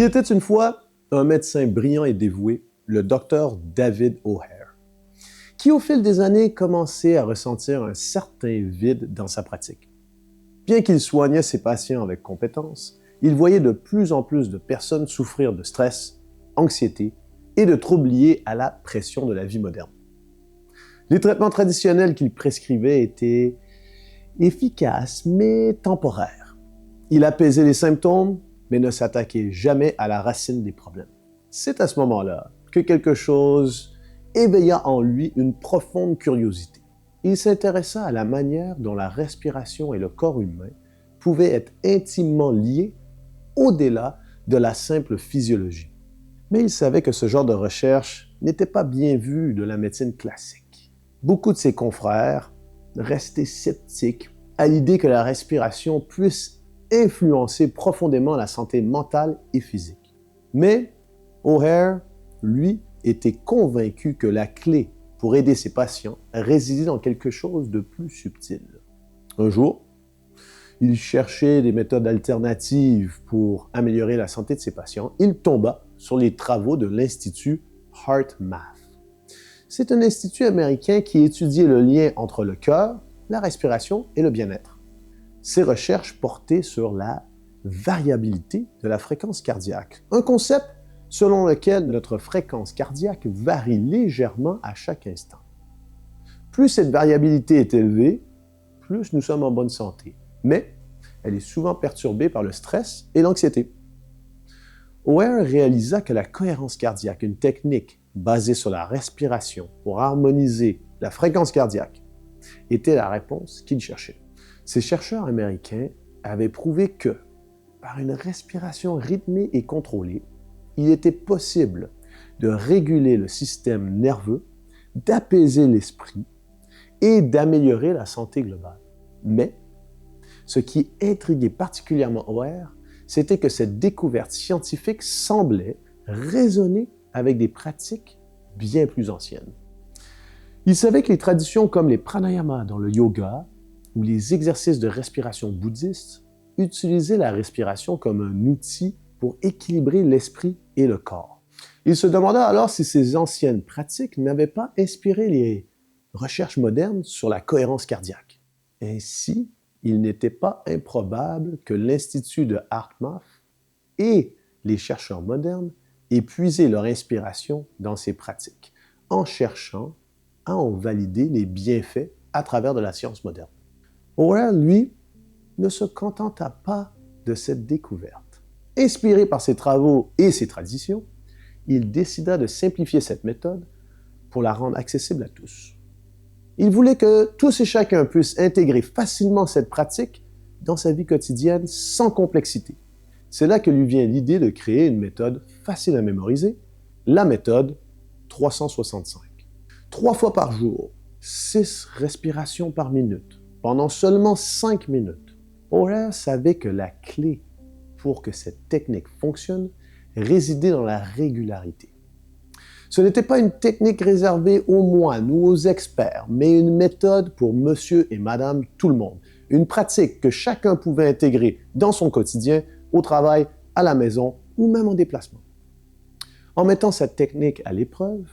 était une fois un médecin brillant et dévoué, le docteur David O'Hare, qui au fil des années commençait à ressentir un certain vide dans sa pratique. Bien qu'il soignait ses patients avec compétence, il voyait de plus en plus de personnes souffrir de stress, anxiété et de troubles liés à la pression de la vie moderne. Les traitements traditionnels qu'il prescrivait étaient efficaces mais temporaires. Il apaisait les symptômes, mais ne s'attaquait jamais à la racine des problèmes. C'est à ce moment-là que quelque chose éveilla en lui une profonde curiosité. Il s'intéressa à la manière dont la respiration et le corps humain pouvaient être intimement liés au-delà de la simple physiologie. Mais il savait que ce genre de recherche n'était pas bien vu de la médecine classique. Beaucoup de ses confrères restaient sceptiques à l'idée que la respiration puisse influencer profondément la santé mentale et physique. Mais O'Hare, lui, était convaincu que la clé pour aider ses patients résidait dans quelque chose de plus subtil. Un jour, il cherchait des méthodes alternatives pour améliorer la santé de ses patients. Il tomba sur les travaux de l'Institut HeartMath. C'est un institut américain qui étudiait le lien entre le cœur, la respiration et le bien-être. Ses recherches portaient sur la variabilité de la fréquence cardiaque, un concept selon lequel notre fréquence cardiaque varie légèrement à chaque instant. Plus cette variabilité est élevée, plus nous sommes en bonne santé. Mais elle est souvent perturbée par le stress et l'anxiété. O'Hare réalisa que la cohérence cardiaque, une technique basée sur la respiration pour harmoniser la fréquence cardiaque, était la réponse qu'il cherchait. Ces chercheurs américains avaient prouvé que, par une respiration rythmée et contrôlée, il était possible de réguler le système nerveux, d'apaiser l'esprit et d'améliorer la santé globale. Mais, ce qui intriguait particulièrement O'Hare, c'était que cette découverte scientifique semblait résonner avec des pratiques bien plus anciennes. Il savait que les traditions comme les pranayamas dans le yoga ou les exercices de respiration bouddhistes utilisaient la respiration comme un outil pour équilibrer l'esprit et le corps. Il se demanda alors si ces anciennes pratiques n'avaient pas inspiré les recherches modernes sur la cohérence cardiaque. Ainsi, il n'était pas improbable que l'Institut de HeartMath et les chercheurs modernes aient puisé leur inspiration dans ces pratiques, en cherchant à en valider les bienfaits à travers de la science moderne. O'Hare, lui, ne se contenta pas de cette découverte. Inspiré par ses travaux et ses traditions, il décida de simplifier cette méthode pour la rendre accessible à tous. Il voulait que tous et chacun puissent intégrer facilement cette pratique dans sa vie quotidienne sans complexité. C'est là que lui vient l'idée de créer une méthode facile à mémoriser, la méthode 365. 3 fois par jour, 6 respirations par minute, pendant seulement 5 minutes. O'Hare savait que la clé pour que cette technique fonctionne résidait dans la régularité. Ce n'était pas une technique réservée aux moines ou aux experts, mais une méthode pour monsieur et madame tout le monde. Une pratique que chacun pouvait intégrer dans son quotidien, au travail, à la maison ou même en déplacement. En mettant cette technique à l'épreuve,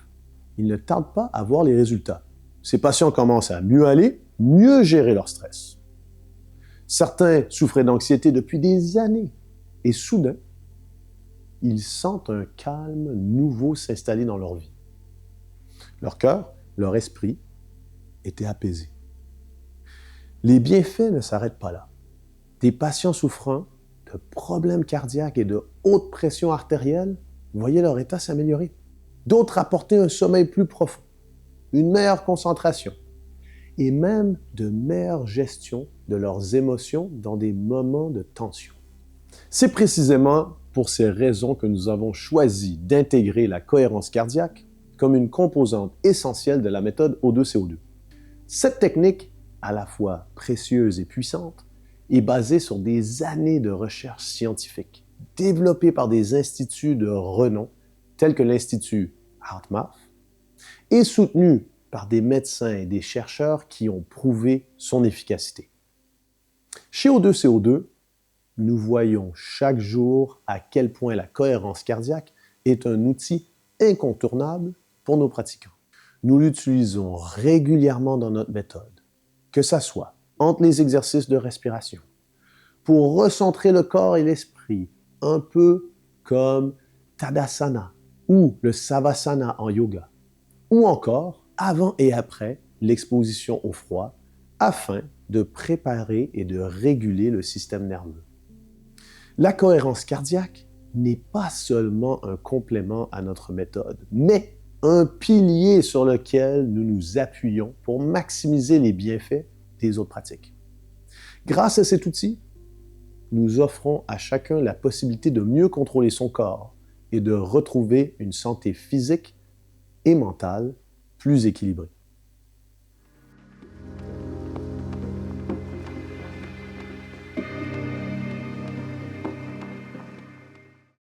il ne tarde pas à voir les résultats. Ses patients commencent à mieux aller, mieux gérer leur stress. Certains souffraient d'anxiété depuis des années et soudain, ils sentent un calme nouveau s'installer dans leur vie. Leur cœur, leur esprit étaient apaisés. Les bienfaits ne s'arrêtent pas là. Des patients souffrant de problèmes cardiaques et de haute pression artérielle voyaient leur état s'améliorer. D'autres apportaient un sommeil plus profond, une meilleure concentration et même de meilleure gestion de leurs émotions dans des moments de tension. C'est précisément pour ces raisons que nous avons choisi d'intégrer la cohérence cardiaque comme une composante essentielle de la méthode O2CO2. Cette technique, à la fois précieuse et puissante, est basée sur des années de recherche scientifique, développée par des instituts de renom tels que l'Institut HeartMath et soutenue par des médecins et des chercheurs qui ont prouvé son efficacité. Chez O2CO2, nous voyons chaque jour à quel point la cohérence cardiaque est un outil incontournable pour nos pratiquants. Nous l'utilisons régulièrement dans notre méthode, que ce soit entre les exercices de respiration, pour recentrer le corps et l'esprit, un peu comme Tadasana ou le Savasana en yoga, ou encore avant et après l'exposition au froid, afin de préparer et de réguler le système nerveux. La cohérence cardiaque n'est pas seulement un complément à notre méthode, mais un pilier sur lequel nous nous appuyons pour maximiser les bienfaits des autres pratiques. Grâce à cet outil, nous offrons à chacun la possibilité de mieux contrôler son corps et de retrouver une santé physique et mentale plus équilibrée.